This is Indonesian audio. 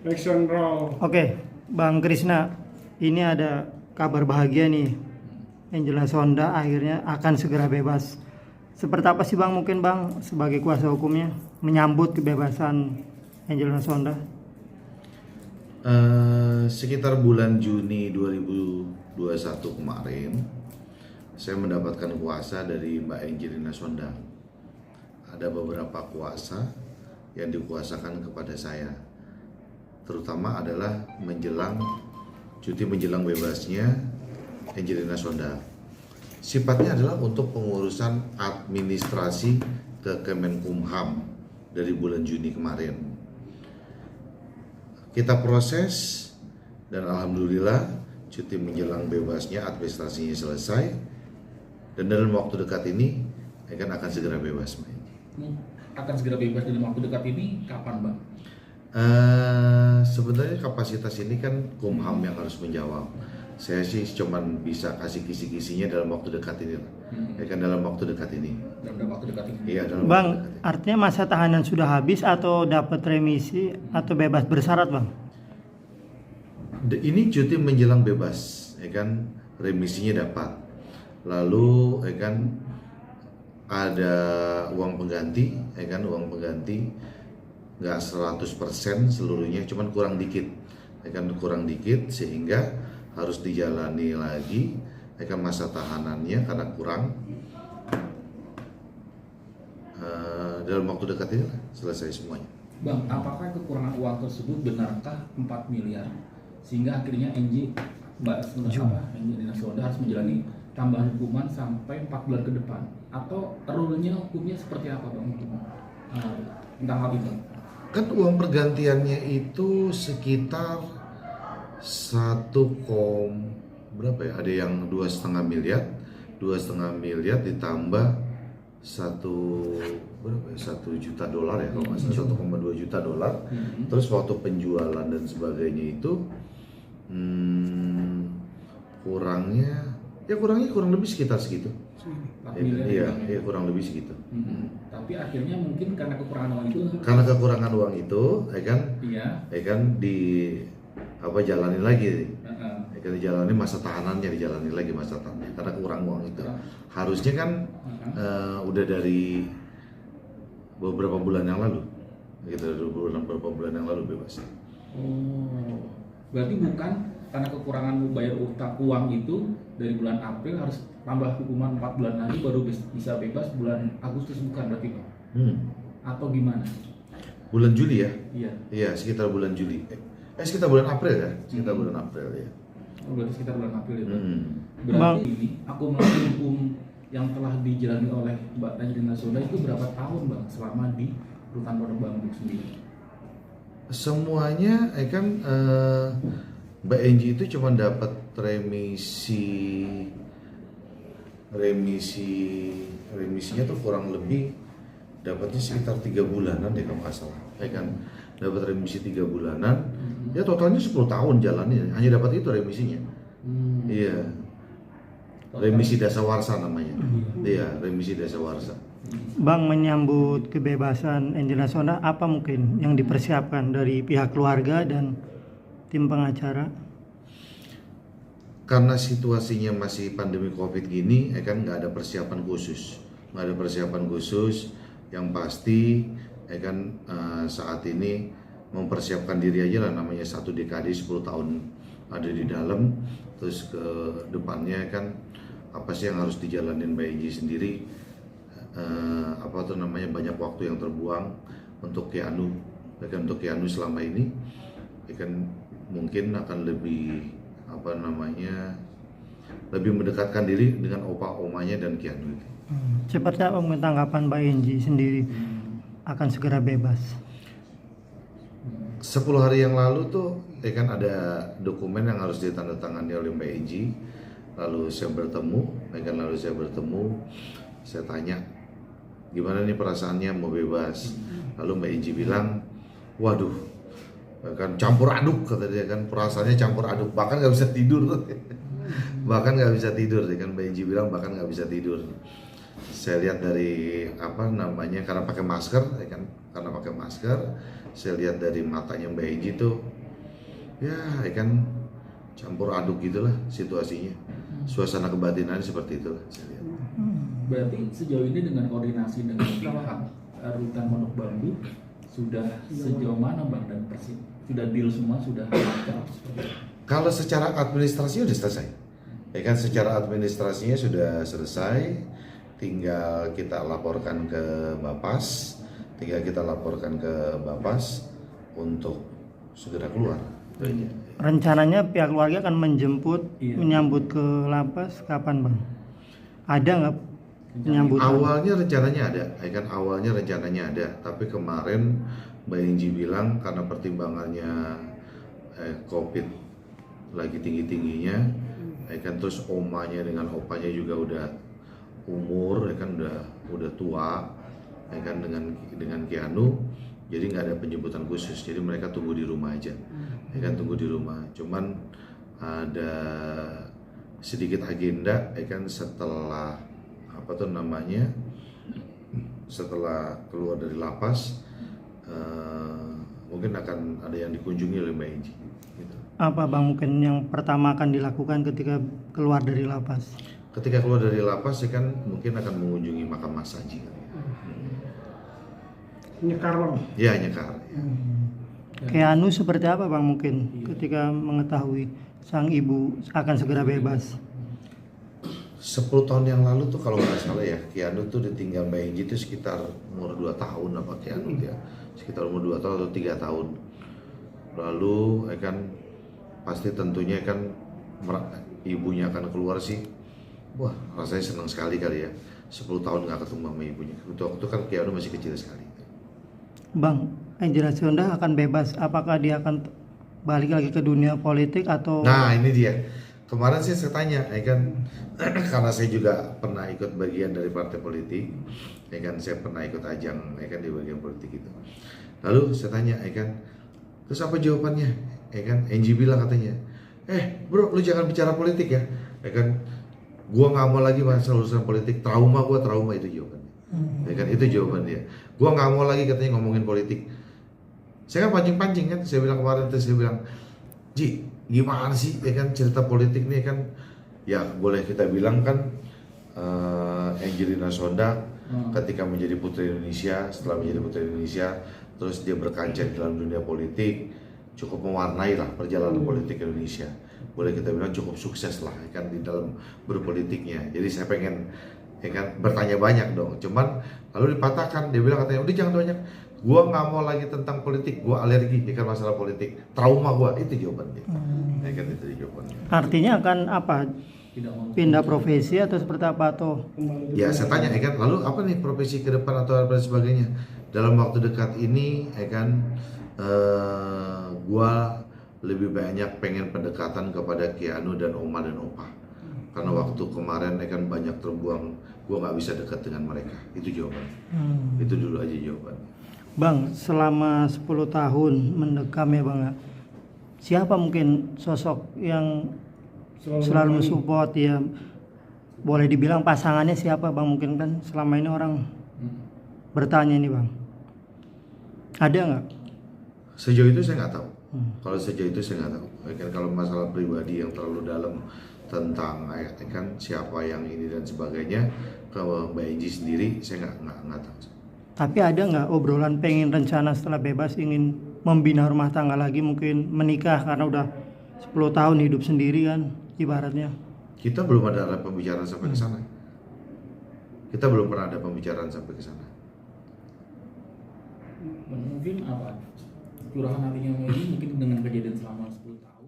Action roll. Oke, Bang Krisna, ini ada kabar bahagia nih. Angela Sonda akhirnya akan segera bebas. Seperti apa sih Bang, mungkin Bang sebagai kuasa hukumnya menyambut kebebasan Angela Sonda? Sekitar bulan Juni 2021 kemarin, saya mendapatkan kuasa dari Mbak Angelina Sonda. Ada beberapa kuasa yang dikuasakan kepada saya, terutama adalah cuti menjelang bebasnya Angelina Sonda. Sifatnya adalah untuk pengurusan administrasi ke Kemenkumham dari bulan Juni kemarin. Kita proses dan alhamdulillah cuti menjelang bebasnya administrasinya selesai, dan dalam waktu dekat ini akan segera bebas. Akan segera bebas dalam waktu dekat ini kapan, Bang? Sebenarnya kapasitas ini kan Kumham yang harus menjawab. Saya sih cuman bisa kasih kisi-kisinya dalam waktu dekat ini, dalam waktu dekat ini. Dalam waktu dekat ini. Iya, dalam Bang, waktu dekat ini. artinya masa tahanan sudah habis atau dapat remisi atau bebas bersyarat Bang? Ini cuti menjelang bebas, remisinya dapat. Lalu, ada uang pengganti, uang pengganti nggak 100% seluruhnya, cuman kurang dikit, kurang dikit sehingga harus dijalani lagi, masa tahanannya karena kurang. Dalam waktu dekat ini selesai semuanya. Bang, apakah kekurangan uang tersebut benarkah 4 miliar sehingga akhirnya Angelina Sonda harus menjalani tambahan hukuman sampai 4 bulan ke depan, atau rule-nya hukumnya seperti apa, Bang? Tentang hal itu. Kan uang pergantiannya itu sekitar berapa ya? Ada yang 2,5 miliar ditambah 1 juta dolar ya, kalau nggak salah 1,2 juta dolar. Terus waktu penjualan dan sebagainya itu kurangnya kurang lebih sekitar segitu. Iya, kurang lebih segitu. Tapi akhirnya mungkin karena kekurangan uang itu. Karena kekurangan uang itu, jalani lagi. Dijalani masa tahanannya, karena kurang uang itu. Harusnya kan udah dari beberapa bulan yang lalu, beberapa bulan yang lalu bebas. Oh, berarti bukan karena kekurangan bayar utang uang itu dari bulan April harus tambah hukuman 4 bulan lagi baru bisa bebas bulan Agustus, bukan berarti Bang? Atau gimana? Bulan Juli ya? Iya, sekitar bulan Juli. Sekitar bulan April ya? Sekitar bulan April ya. Oh, berarti sekitar bulan April ya, Bang? Bang. Berarti ini akumulasi hukum yang telah dijalani oleh Mbak Angelina Sonda itu berapa tahun, Bang, selama di Rutan Pondok Bambu sendiri? Semuanya Mbak Enji itu cuma dapat remisinya tuh kurang lebih dapatnya sekitar 3 bulanan deh kalau nggak salah, dapat remisi 3 bulanan. Ya totalnya 10 tahun jalannya, hanya dapat itu remisinya. Iya, remisi dasawarsa namanya. Iya, remisi dasawarsa. Bang, menyambut kebebasan Angelina Sonda, apa mungkin yang dipersiapkan dari pihak keluarga dan tim pengacara? Karena situasinya masih pandemi COVID gini, nggak ada persiapan khusus. Yang pasti, saat ini mempersiapkan diri aja lah, namanya 1 dekade 10 tahun ada di dalam. Terus ke depannya apa sih yang harus dijalanin Mbak Enji sendiri? Banyak waktu yang terbuang untuk Keanu, untuk Keanu selama ini, mungkin akan lebih lebih mendekatkan diri dengan opa-omanya dan Keanu. Seperti apa tanggapan Mbak Enji sendiri akan segera bebas? 10 hari yang lalu tuh ada dokumen yang harus ditandatangani oleh Mbak Enji. Lalu saya bertemu, saya tanya gimana nih perasaannya mau bebas. Lalu Mbak Enji bilang, waduh, campur aduk, kata dia, perasaannya campur aduk, bahkan nggak bisa tidur. Mbak Enji bilang bahkan nggak bisa tidur. Saya lihat dari apa namanya, karena pakai masker, ya kan, karena pakai masker, saya lihat dari matanya Mbak Enji tuh, ya kan campur aduk gitulah situasinya, suasana kebatinan seperti itulah saya lihat. Berarti sejauh ini dengan koordinasi dengan pihak Rutan Pondok Bambu sudah sejauh mana Bang, dan sudah deal semua, sudah lancar seperti itu? Kalau secara administrasi sudah selesai, ya kan, secara administrasinya sudah selesai, tinggal kita laporkan ke Bapas, untuk segera keluar. Rencananya pihak keluarga akan menjemput, Iya. menyambut ke lapas kapan bang? Ada nggak menyambut? Awalnya rencananya ada, tapi kemarin Mbak Enji bilang karena pertimbangannya COVID lagi tinggi-tingginya, ya kan, terus omanya dengan opanya juga udah umur, ya kan, udah tua, ya kan, dengan Keanu, jadi nggak ada penjemputan khusus, jadi mereka tunggu di rumah aja, ya kan, tunggu di rumah. Cuman ada sedikit agenda, ya kan, setelah setelah keluar dari lapas, mungkin akan ada yang dikunjungi oleh Mbak Enji. Gitu. Apa bang mungkin yang pertama akan dilakukan ketika keluar dari lapas? Ketika keluar dari lapas, ya kan, mungkin akan mengunjungi makam Mas Anji. Nyekar bang? Ya, nyekar. Keanu seperti apa bang mungkin ketika mengetahui sang ibu akan segera bebas? 10 tahun yang lalu tuh kalau nggak salah ya, Keanu tuh ditinggal Mbak Enji itu sekitar umur 2 tahun apa Keanu ya, sekitar umur 2 tahun atau 3 tahun. Lalu, ya kan, pasti tentunya kan ibunya akan keluar sih. Wah, rasanya senang sekali kali ya. 10 tahun nggak ketemu sama ibunya. Waktu kan Keanu masih kecil sekali. Bang, Angela Sonda akan bebas. Apakah dia akan balik lagi ke dunia politik atau? Nah, ini dia. Kemarin sih saya tanya, ya kan, karena saya juga pernah ikut bagian dari partai politik, ya kan, saya pernah ikut ajang, ya kan, di bagian politik itu. Lalu saya tanya, ya kan, terus apa jawabannya? Ya kan, Enji bilang katanya, bro, lu jangan bicara politik ya kan, gua nggak mau lagi masalah urusan politik, trauma itu jawabannya, ya kan, itu jawaban dia. Gua nggak mau lagi katanya ngomongin politik. Saya kan pancing-pancing kan, saya bilang kemarin, terus saya bilang, Ji, gimana sih, ya kan, cerita politik nih kan, ya boleh kita bilang kan, Angelina Sonda ketika menjadi Putri Indonesia, setelah menjadi Putri Indonesia, terus dia berkancah dalam dunia politik, cukup mewarnai lah perjalanan politik Indonesia. Boleh kita bilang cukup sukses lah, ya kan, di dalam berpolitiknya. Jadi saya pengen, ya kan, bertanya banyak dong. Cuman lalu dipatahkan, dia bilang katanya, udah jangan banyak. Gua nggak mau lagi tentang politik, gua alergi, ya kan, masalah politik, trauma gua, itu jawabannya. Ya kan, itu jawabannya. Artinya akan apa? Tidak mau Pindah profesi atau seperti apa atau? Ya saya tanya, ya kan, lalu apa nih profesi ke depan atau apa sebagainya dalam waktu dekat ini, ya kan, gua lebih banyak pengen pendekatan kepada Keanu dan Oma dan Opa, karena waktu kemarin, ya kan, banyak terbuang, gua nggak bisa dekat dengan mereka. Itu jawabannya. Itu dulu aja jawabannya. Bang, selama 10 tahun mendekam ya bang, siapa mungkin sosok yang selalu support ya? Boleh dibilang pasangannya siapa bang? Mungkin kan selama ini orang bertanya nih bang. Ada nggak? Sejauh itu saya nggak tahu. Kalau sejauh itu saya nggak tahu. Ya kan, kalau masalah pribadi yang terlalu dalam tentang, ya kan, siapa yang ini dan sebagainya, kalau Mbak Enji sendiri saya nggak tahu. Tapi ada nggak obrolan pengen rencana setelah bebas ingin membina rumah tangga lagi, mungkin menikah karena udah 10 tahun hidup sendiri kan ibaratnya? Kita belum ada pembicaraan sampai ke sana. Kita belum pernah ada pembicaraan sampai ke sana. mungkin apa curahan hatinya ini mungkin dengan kejadian selama 10 tahun